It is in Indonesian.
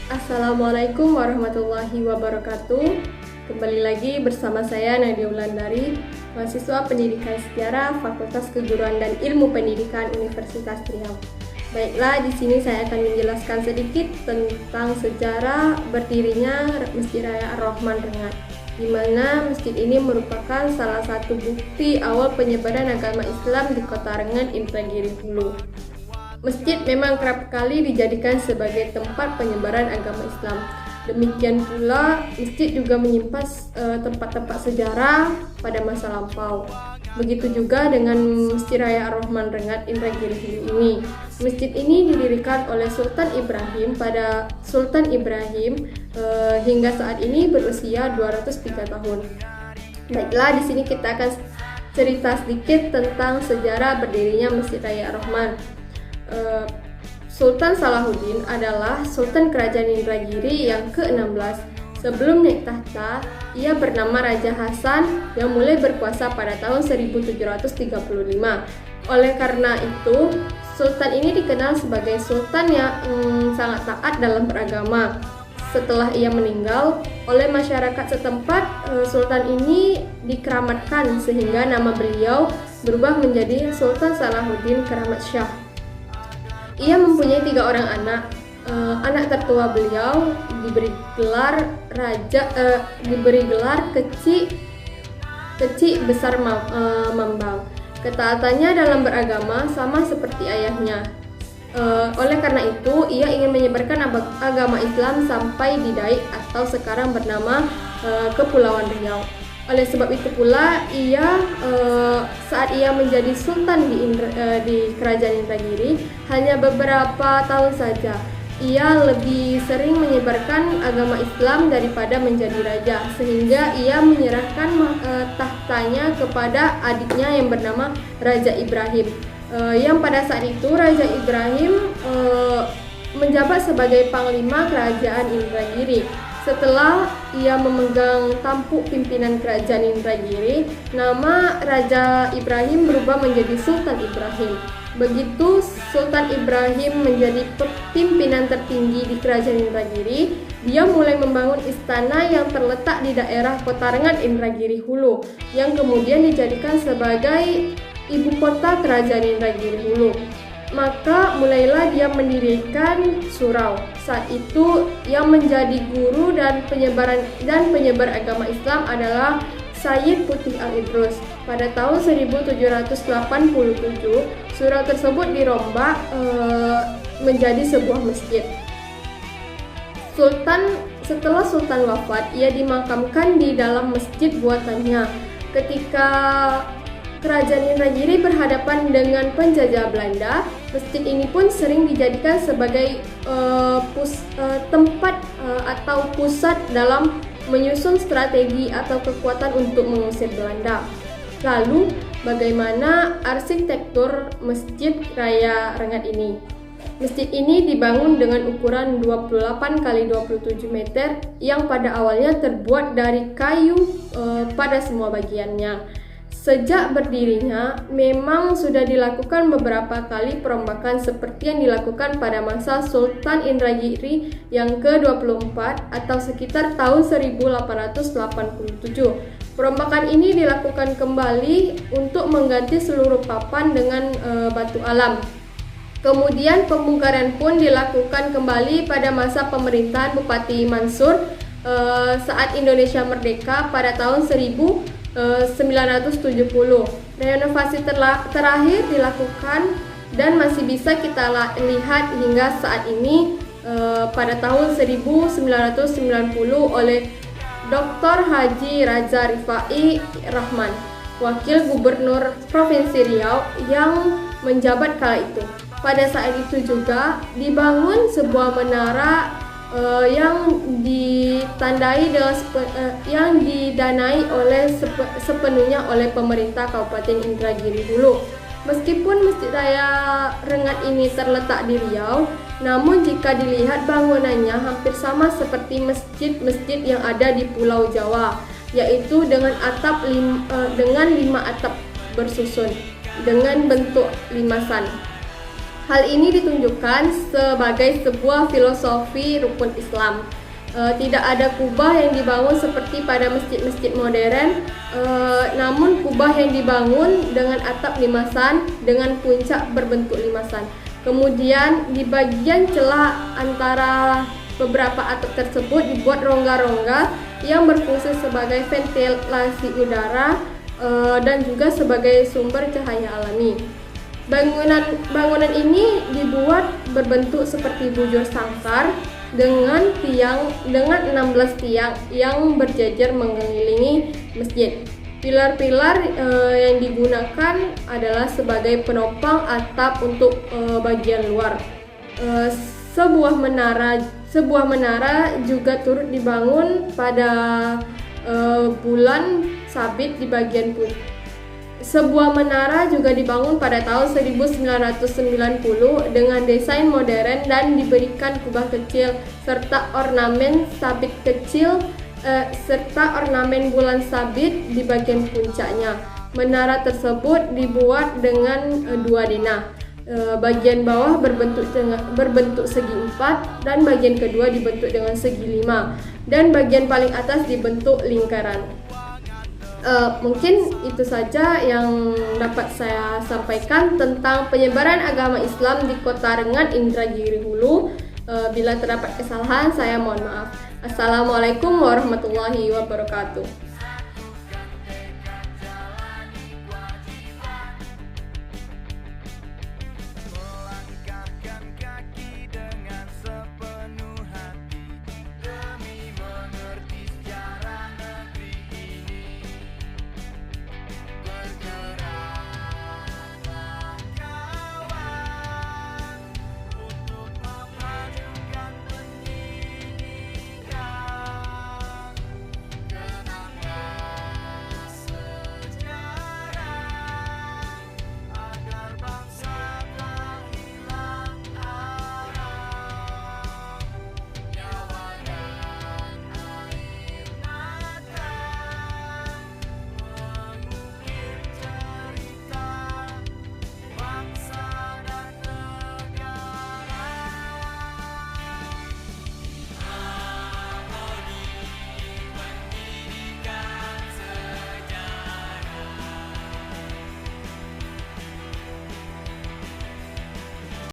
Assalamualaikum warahmatullahi wabarakatuh. Kembali lagi bersama saya Nadia Wulandari, mahasiswa Pendidikan Sejarah Fakultas Keguruan dan Ilmu Pendidikan Universitas Riau. Baiklah, di sini saya akan menjelaskan sedikit tentang sejarah berdirinya Masjid Raya Ar-Rahman Rengat, di mana masjid ini merupakan salah satu bukti awal penyebaran agama Islam di Kota Rengat, Indragiri Hulu. Masjid memang kerap kali dijadikan sebagai tempat penyebaran agama Islam. Demikian pula, masjid juga menyimpan tempat-tempat sejarah pada masa lampau. Begitu juga dengan Masjid Raya Ar-Rahman Rengat Indragiri Hulu ini. Masjid ini didirikan oleh Sultan Ibrahim hingga saat ini berusia 203 tahun. Baiklah, di sini kita akan cerita sedikit tentang sejarah berdirinya Masjid Raya Ar-Rahman. Sultan Salahuddin adalah Sultan Kerajaan Indragiri yang ke-16. Sebelum naik tahta, ia bernama Raja Hasan yang mulai berkuasa pada tahun 1735. Oleh karena itu, Sultan ini dikenal sebagai Sultan yang sangat taat dalam beragama. Setelah ia meninggal, oleh masyarakat setempat, Sultan ini dikeramatkan sehingga nama beliau berubah menjadi Sultan Salahuddin Keramat Shah. Ia mempunyai 3 orang anak. Anak tertua beliau diberi gelar Kecik Besar Mambang. Ketaatannya dalam beragama sama seperti ayahnya. Oleh karena itu, ia ingin menyebarkan agama Islam sampai di Daik atau sekarang bernama Kepulauan Riau. Oleh sebab itu pula, saat ia menjadi sultan di Kerajaan Indragiri hanya beberapa tahun saja. Ia lebih sering menyebarkan agama Islam daripada menjadi raja, sehingga ia menyerahkan tahtanya kepada adiknya yang bernama Raja Ibrahim. Yang pada saat itu Raja Ibrahim menjabat sebagai panglima Kerajaan Indragiri. Setelah ia memegang tampuk pimpinan Kerajaan Indragiri, nama Raja Ibrahim berubah menjadi Sultan Ibrahim. Begitu Sultan Ibrahim menjadi pimpinan tertinggi di Kerajaan Indragiri, dia mulai membangun istana yang terletak di daerah Kota Rengat Indragiri Hulu, yang kemudian dijadikan sebagai ibu kota Kerajaan Indragiri Hulu. Maka mulailah dia mendirikan surau. Saat itu yang menjadi guru dan penyebar agama Islam adalah Sayyid Putih Al-Idrus. Pada tahun 1787, surau tersebut dirombak menjadi sebuah masjid. Setelah Sultan wafat, ia dimakamkan di dalam masjid buatannya. Ketika Kerajaan Indragiri berhadapan dengan penjajah Belanda, masjid ini pun sering dijadikan sebagai tempat atau pusat dalam menyusun strategi atau kekuatan untuk mengusir Belanda. Lalu, bagaimana arsitektur Masjid Raya Rengat ini? Masjid ini dibangun dengan ukuran 28 x 27 meter yang pada awalnya terbuat dari kayu pada semua bagiannya. Sejak berdirinya, memang sudah dilakukan beberapa kali perombakan seperti yang dilakukan pada masa Sultan Indragiri yang ke-24 atau sekitar tahun 1887. Perombakan ini dilakukan kembali untuk mengganti seluruh papan dengan batu alam. Kemudian pembongkaran pun dilakukan kembali pada masa pemerintahan Bupati Mansur saat Indonesia merdeka pada tahun 1970. Renovasi terakhir dilakukan dan masih bisa kita lihat hingga saat ini pada tahun 1990 oleh Dr. Haji Raja Rifai Rahman, Wakil Gubernur Provinsi Riau yang menjabat kala itu. Pada saat itu juga dibangun sebuah menara yang didanai sepenuhnya oleh pemerintah Kabupaten Indragiri Hulu. Meskipun Masjid Raya Rengat ini terletak di Riau, namun jika dilihat bangunannya hampir sama seperti masjid-masjid yang ada di Pulau Jawa, yaitu dengan 5 atap bersusun dengan bentuk limasan. Hal ini ditunjukkan sebagai sebuah filosofi rukun Islam. Tidak ada kubah yang dibangun seperti pada masjid-masjid modern, namun kubah yang dibangun dengan atap limasan dengan puncak berbentuk limasan. Kemudian di bagian celah antara beberapa atap tersebut dibuat rongga-rongga yang berfungsi sebagai ventilasi udara dan juga sebagai sumber cahaya alami. Bangunan ini dibuat berbentuk seperti bujur sangkar dengan 16 tiang yang berjajar mengelilingi masjid. Pilar-pilar yang digunakan adalah sebagai penopang atap untuk bagian luar. Sebuah menara juga turut dibangun pada bulan sabit di bagian putih. Sebuah menara juga dibangun pada tahun 1990 dengan desain modern dan diberikan kubah kecil serta ornamen sabit kecil serta ornamen bulan sabit di bagian puncaknya. Menara tersebut dibuat dengan 2 denah. Bagian bawah berbentuk segi 4 dan bagian kedua dibentuk dengan segi 5 dan bagian paling atas dibentuk lingkaran. Mungkin itu saja yang dapat saya sampaikan tentang penyebaran agama Islam di Kota Rengat, Indragiri Hulu. Bila terdapat kesalahan, saya mohon maaf. Assalamualaikum warahmatullahi wabarakatuh.